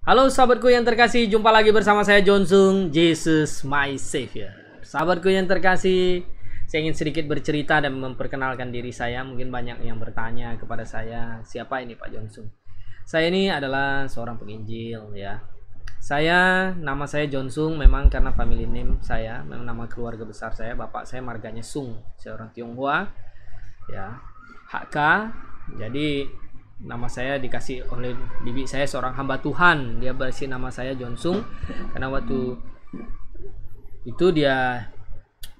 Halo sahabatku yang terkasih, jumpa lagi bersama saya Jonsung, Jesus my Savior. Sahabatku yang terkasih, saya ingin sedikit bercerita dan memperkenalkan diri saya. Mungkin banyak yang bertanya kepada saya, siapa ini Pak Jonsung? Saya ini adalah seorang penginjil ya. Nama saya Jonsung memang karena family name saya, memang nama keluarga besar saya. Bapak saya marganya Sung, saya orang Tionghoa ya. HK, jadi nama saya dikasih oleh bibi saya seorang hamba Tuhan. Dia bersih nama saya Jonsung karena waktu itu dia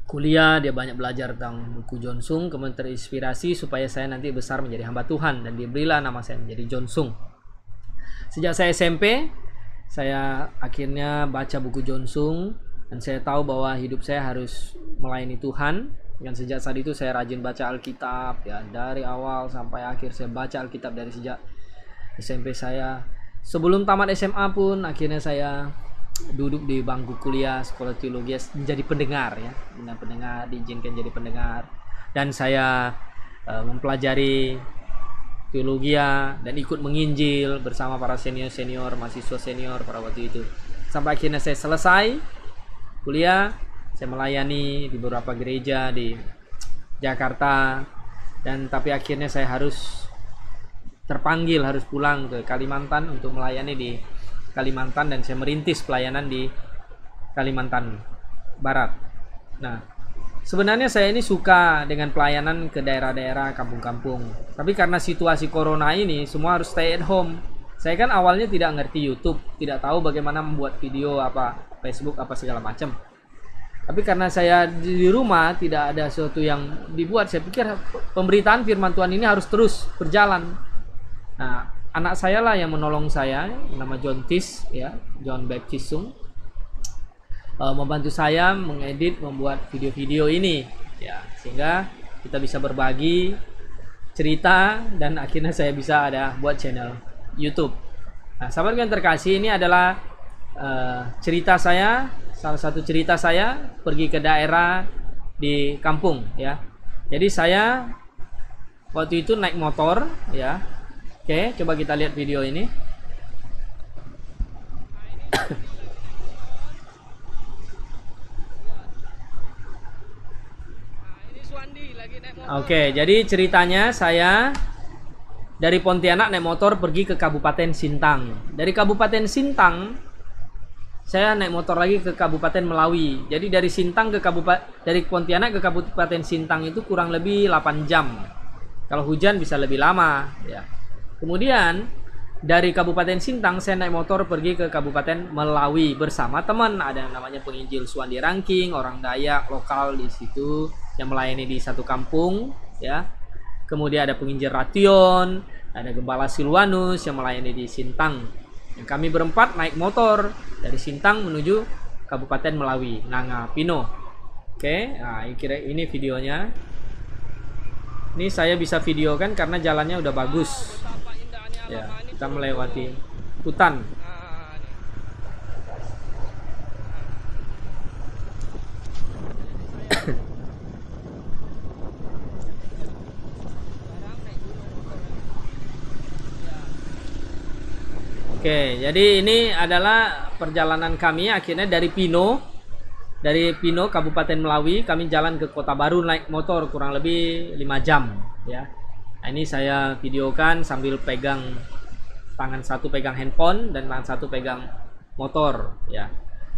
kuliah, dia banyak belajar tentang buku Jonsung, kemudian terinspirasi supaya saya nanti besar menjadi hamba Tuhan, dan diberilah nama saya menjadi Jonsung. Sejak saya SMP, saya akhirnya baca buku Jonsung dan saya tahu bahwa hidup saya harus melayani Tuhan. Dan sejak saat itu saya rajin baca Alkitab ya, dari awal sampai akhir saya baca Alkitab dari sejak SMP saya. Sebelum tamat SMA pun akhirnya saya duduk di bangku kuliah sekolah teologi menjadi pendengar ya, dengan pendengar, diizinkan jadi pendengar, dan saya mempelajari teologi dan ikut menginjil bersama para senior mahasiswa senior pada waktu itu, sampai akhirnya saya selesai kuliah. Saya melayani di beberapa gereja di Jakarta, dan tapi akhirnya saya harus terpanggil, harus pulang ke Kalimantan untuk melayani di Kalimantan, dan saya merintis pelayanan di Kalimantan Barat. Nah, sebenarnya saya ini suka dengan pelayanan ke daerah-daerah kampung-kampung, tapi karena situasi corona ini semua harus stay at home. Saya kan awalnya tidak ngerti YouTube, tidak tahu bagaimana membuat video, apa Facebook, apa segala macam. Tapi karena saya di rumah tidak ada sesuatu yang dibuat, saya pikir pemberitaan firman Tuhan ini harus terus berjalan. Nah, anak saya lah yang menolong saya, nama John Tis ya, John Baptist Sung, membantu saya mengedit, membuat video-video ini ya, sehingga kita bisa berbagi cerita dan akhirnya saya bisa ada buat channel YouTube. Nah, sahabat yang terkasih, ini adalah cerita saya. Salah satu cerita saya pergi ke daerah di kampung ya. Jadi saya waktu itu naik motor ya. Oke, coba kita lihat video ini. Oke, jadi ceritanya saya dari Pontianak naik motor pergi ke Kabupaten Sintang. Dari Kabupaten Sintang saya naik motor lagi ke Kabupaten Melawi. Jadi dari Sintang ke dari Pontianak ke Kabupaten Sintang itu kurang lebih 8 jam. Kalau hujan bisa lebih lama ya. Kemudian dari Kabupaten Sintang saya naik motor pergi ke Kabupaten Melawi bersama teman, ada yang namanya penginjil Suwandi Rangking, orang Dayak lokal di situ yang melayani di satu kampung ya. Kemudian ada penginjil Ration, ada gembala Silwanus yang melayani di Sintang. Yang kami berempat naik motor dari Sintang menuju Kabupaten Melawi, Nanga Pino. Oke, nah ini videonya. Ini saya bisa videokan karena jalannya udah bagus. Ya, kita melewati hutan. Oke, jadi ini adalah perjalanan kami akhirnya dari Pino Kabupaten Melawi, kami jalan ke Kota Baru naik motor kurang lebih 5 jam ya. Nah, ini saya videokan sambil pegang tangan satu pegang handphone dan tangan satu pegang motor ya.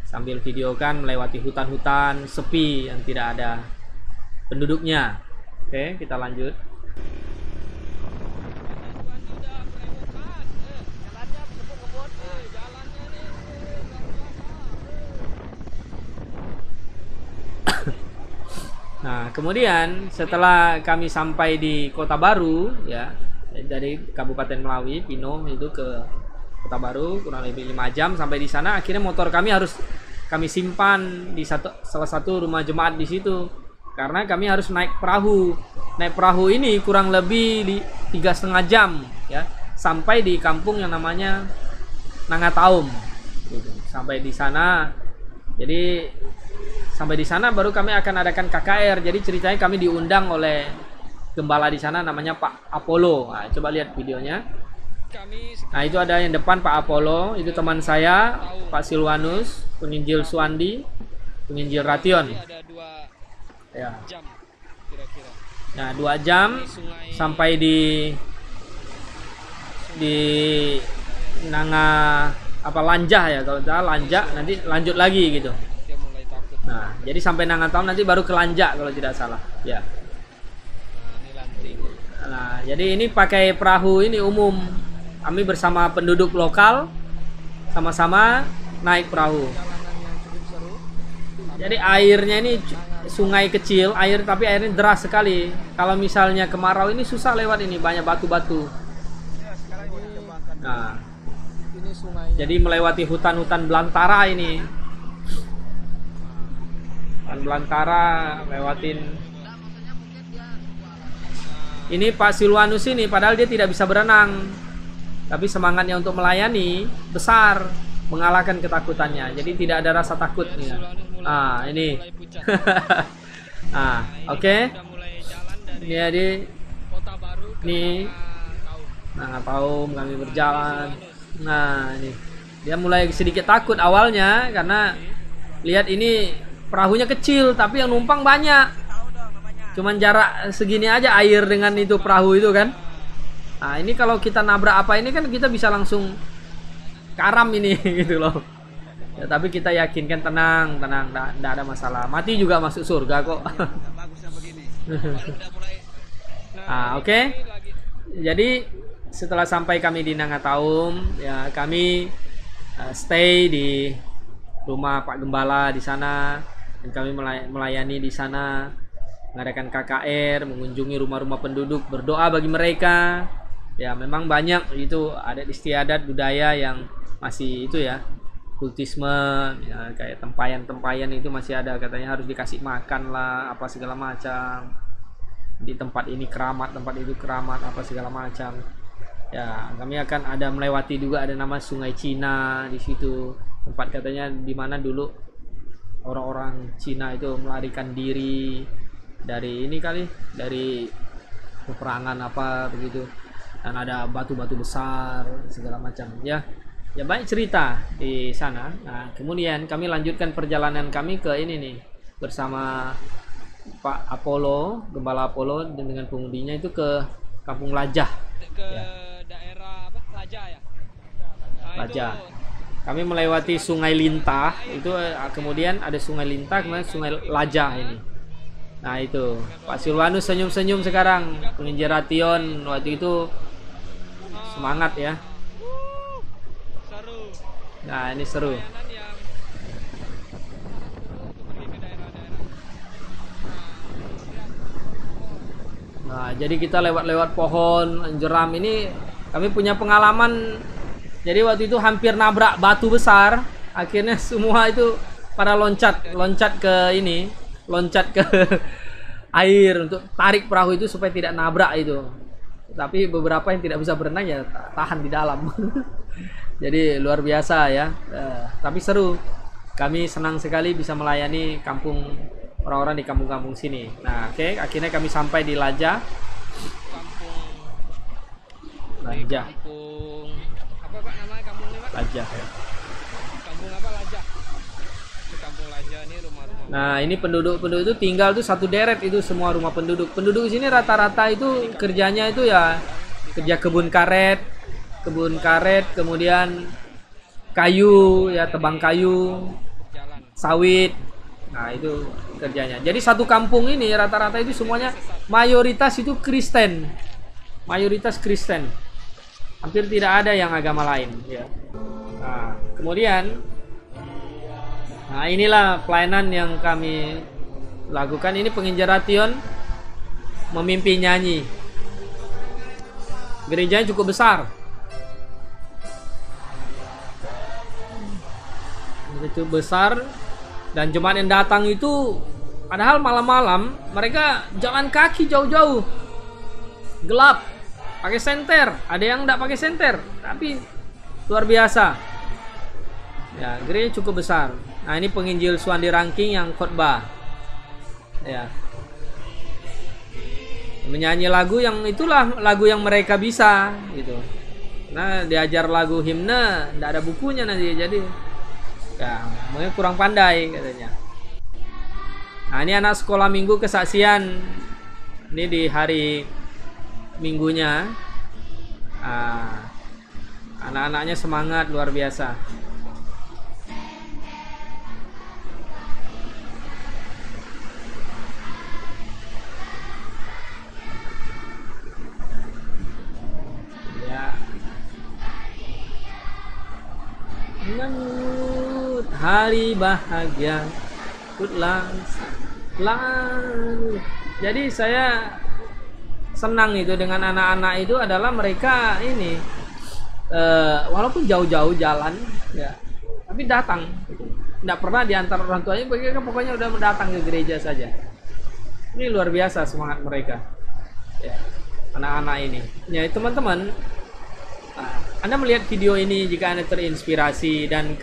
Sambil videokan melewati hutan-hutan sepi yang tidak ada penduduknya. Oke, kita lanjut. Nah, kemudian setelah kami sampai di Kota Baru ya, dari Kabupaten Melawi, Pino itu ke Kota Baru kurang lebih 5 jam sampai di sana. Akhirnya motor kami harus kami simpan di salah satu rumah jemaat di situ karena kami harus naik perahu. Naik perahu ini kurang lebih 3,5 jam ya, sampai di kampung yang namanya Nangataum. Sampai di sana, jadi sampai di sana baru kami akan adakan KKR. Jadi ceritanya kami diundang oleh gembala di sana namanya Pak Apollo. Nah, coba lihat videonya. Nah, itu ada yang depan Pak Apollo, itu teman saya, Pak Silwanus, penginjil Suandi, penginjil Ration. Ya. Nah, 2 jam sampai di Nanga apa Lanjah ya, kalau tidak Lanjak nanti lanjut lagi gitu. Nah, jadi sampai Nanga Tahun nanti baru ke Lanjak kalau tidak salah. Ya. Nah, jadi ini pakai perahu ini umum. Kami bersama penduduk lokal sama-sama naik perahu. Jadi airnya ini sungai kecil, tapi airnya deras sekali. Kalau misalnya kemarau ini susah lewat ini, banyak batu-batu. Nah, jadi melewati hutan-hutan belantara ini. Hutan belantara, lewatin. Ini Pak Silwanus ini, padahal dia tidak bisa berenang. Tapi semangatnya untuk melayani besar, mengalahkan ketakutannya. Jadi tidak ada rasa takut nih. Ah, ini. Oke. Ini jadi nih. Nah, tahu kami berjalan. Nah, ini. Dia mulai sedikit takut awalnya karena lihat ini perahunya kecil tapi yang numpang banyak. Cuman jarak segini aja air dengan itu perahu itu kan. Nah, ini kalau kita nabrak apa ini kan kita bisa langsung karam ini gitu loh. Ya, tapi kita yakinkan tenang, enggak ada masalah. Mati juga masuk surga kok. Oke. Jadi setelah sampai kami di Nangataum, ya kami stay di rumah Pak Gembala di sana dan kami melayani di sana, mengadakan KKR, mengunjungi rumah-rumah penduduk, berdoa bagi mereka. Ya, memang banyak itu adat istiadat budaya yang masih itu ya, kultisme ya, kayak tempayan itu masih ada, katanya harus dikasih makan lah apa segala macam, di tempat ini keramat, tempat itu keramat apa segala macam. Ya, kami akan ada melewati juga ada nama Sungai Cina di situ, tempat katanya di mana dulu orang-orang Cina itu melarikan diri dari ini kali, dari peperangan apa begitu. Dan ada batu-batu besar segala macam ya. Ya, banyak cerita di sana. Nah, kemudian kami lanjutkan perjalanan kami ke ini nih bersama Pak Apollo, Gembala Apollo dengan pengudinya itu ke Kampung Lajah. Ya. Daerah apa? Lajah ya. Lajah. Kami melewati Sungai Lintah, itu kemudian ada Sungai Lintah, kemudian Sungai Lajah ini. Nah, itu Pak Silwanus senyum-senyum sekarang, penginjil Ration waktu itu semangat ya. Seru. Nah, ini seru. Nah, jadi kita lewat-lewat pohon jeram ini, kami punya pengalaman. Jadi waktu itu hampir nabrak batu besar. Akhirnya semua itu pada loncat ke ini, loncat ke air untuk tarik perahu itu supaya tidak nabrak itu. Tapi beberapa yang tidak bisa berenang ya tahan di dalam. Jadi luar biasa ya. Tapi seru. Kami senang sekali bisa melayani kampung orang-orang di kampung-kampung sini. Nah, oke, akhirnya kami sampai di Lajah. Lajah. Kampung apa Pak namanya kampung ini Pak? Lajah ya. Kampung apa Lajah? Di Kampung Lajah ini rumah-rumah. Nah, ini penduduk itu tinggal tuh satu deret itu semua rumah penduduk. Penduduk di sini rata-rata itu kerjanya itu ya kerja kebun karet, kemudian kayu ya, tebang kayu, sawit. Nah, itu kerjanya. Jadi satu kampung ini rata-rata itu semuanya mayoritas itu Kristen. Mayoritas Kristen. Hampir tidak ada yang agama lain ya. Nah, kemudian inilah pelayanan yang kami lakukan. Ini penginjil Ration memimpin nyanyi. Gerejanya cukup besar. Cukup besar, dan jemaat yang datang itu padahal malam-malam mereka jalan kaki jauh-jauh. Gelap, pakai senter, ada yang enggak pakai senter, tapi luar biasa. Ya, gereja cukup besar. Nah, ini penginjil Suandi Ranking yang khotbah. Ya. Menyanyi lagu yang itulah lagu yang mereka bisa gitu. Nah, diajar lagu himne, nggak ada bukunya nanti, jadi ya mungkin kurang pandai katanya. Nah, ini anak sekolah minggu kesaksian. Ini di hari minggunya. Anak-anaknya semangat luar biasa. Menyambut hari bahagia lalu. Jadi saya senang itu dengan anak-anak itu adalah mereka ini walaupun jauh-jauh jalan ya, tapi datang. Tidak pernah diantar orang tuanya, mereka pokoknya udah datang ke gereja saja. Ini luar biasa semangat mereka. Ya, anak-anak ini. Ya, teman-teman, Anda melihat video ini jika Anda terinspirasi dan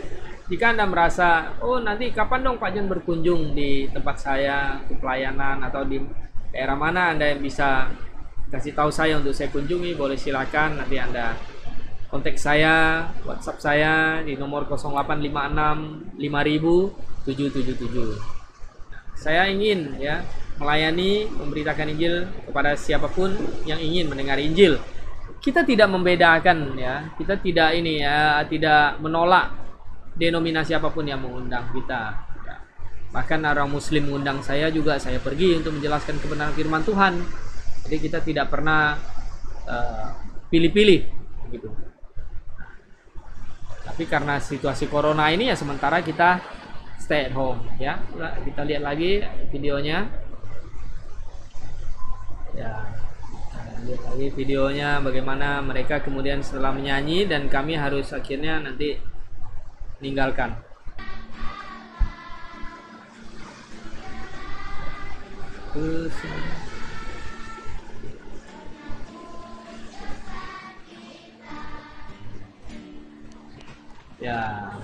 jika Anda merasa, oh nanti kapan dong Pak John berkunjung di tempat saya ke pelayanan atau di daerah mana Anda yang bisa kasih tahu saya untuk saya kunjungi, boleh silakan nanti Anda kontak saya, WhatsApp saya di nomor 0856 5000 777. Saya ingin ya melayani, memberitakan Injil kepada siapapun yang ingin mendengar Injil. Kita tidak membedakan ya, kita tidak ini ya, tidak menolak denominasi apapun yang mengundang kita. Ya. Bahkan orang Muslim mengundang saya juga, saya pergi untuk menjelaskan kebenaran firman Tuhan. Jadi kita tidak pernah pilih-pilih, gitu. Tapi karena situasi corona ini ya sementara kita stay at home ya. Kita lihat lagi videonya. Ya. Lihat lagi videonya bagaimana mereka kemudian setelah menyanyi dan kami harus akhirnya nanti meninggalkan. Ya.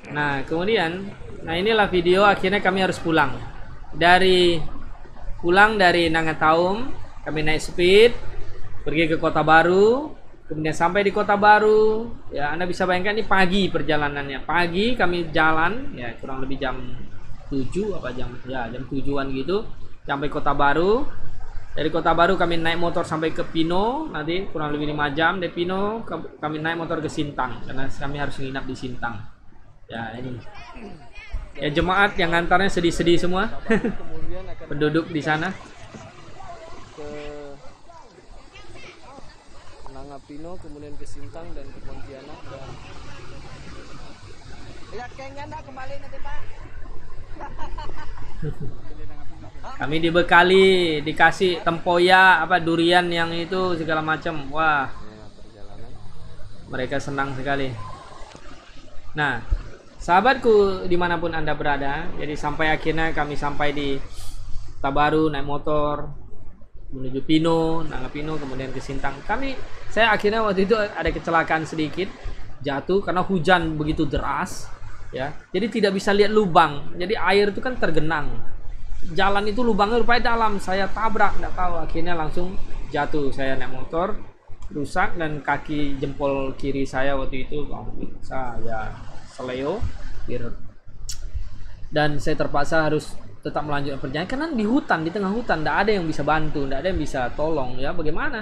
Nah, kemudian inilah video akhirnya kami harus pulang. Dari Nangataum kami naik speed pergi ke Kota Baru, kemudian sampai di Kota Baru ya, Anda bisa bayangkan ini pagi perjalanannya. Pagi kami jalan ya kurang lebih jam 7 apa jam 7-an gitu sampai Kota Baru. Dari Kota Baru kami naik motor sampai ke Pino, nanti kurang lebih 5 jam. Dari Pino kami naik motor ke Sintang karena kami harus menginap di Sintang. Ya ini. Ya jemaat yang ngantarnya sedih-sedih semua. Penduduk di sana. Pino, kemudian ke Sintang dan ke Pontianak dan ya kayaknya enggak kembali nanti Pak. Kami dibekali, dikasih tempoyak, durian yang itu segala macam. Wah, mereka senang sekali. Nah, sahabatku dimanapun Anda berada, jadi sampai akhirnya kami sampai di Kota Baru naik motor menuju Pino, Nangapino, kemudian ke Sintang. Saya akhirnya waktu itu ada kecelakaan sedikit, jatuh karena hujan begitu deras, ya. Jadi tidak bisa lihat lubang. Jadi air itu kan tergenang. Jalan itu lubangnya rupanya dalam. Saya tabrak, nggak tahu. Akhirnya langsung jatuh. Saya naik motor, rusak dan kaki jempol kiri saya waktu itu saya seleo, dan saya terpaksa harus tetap melanjutkan perjalanan karena di hutan, di tengah hutan, tidak ada yang bisa bantu, tidak ada yang bisa tolong ya. Bagaimana?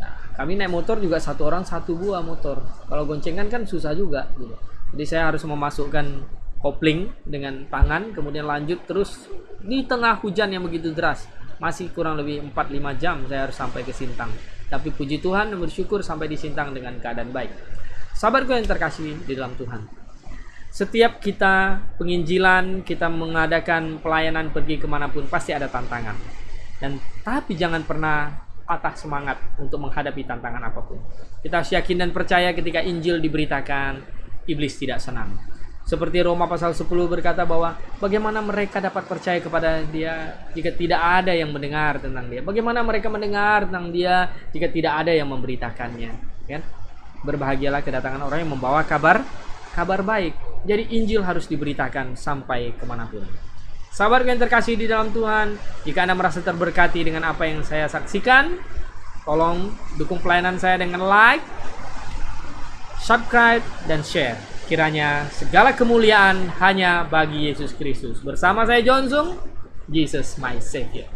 Nah, kami naik motor juga satu orang satu buah motor. Kalau goncengan kan susah juga gitu. Jadi saya harus memasukkan kopling dengan tangan, kemudian lanjut terus di tengah hujan yang begitu deras. Masih kurang lebih 4-5 jam saya harus sampai ke Sintang. Tapi puji Tuhan dan bersyukur sampai di Sintang dengan keadaan baik. Sahabatku yang terkasih di dalam Tuhan, setiap kita penginjilan, kita mengadakan pelayanan pergi kemanapun pasti ada tantangan. Tapi jangan pernah patah semangat untuk menghadapi tantangan apapun. Kita harus yakin dan percaya ketika Injil diberitakan, iblis tidak senang. Seperti Roma pasal 10 berkata bahwa bagaimana mereka dapat percaya kepada dia jika tidak ada yang mendengar tentang dia. Bagaimana mereka mendengar tentang dia jika tidak ada yang memberitakannya. Kan? Berbahagialah kedatangan orang yang membawa kabar baik. Jadi Injil harus diberitakan sampai kemanapun. Sahabat yang terkasih di dalam Tuhan, jika Anda merasa terberkati dengan apa yang saya saksikan, Tolong dukung pelayanan saya dengan like, subscribe, dan share. Kiranya segala kemuliaan hanya bagi Yesus Kristus. Bersama saya Jonsung, Jesus my Savior.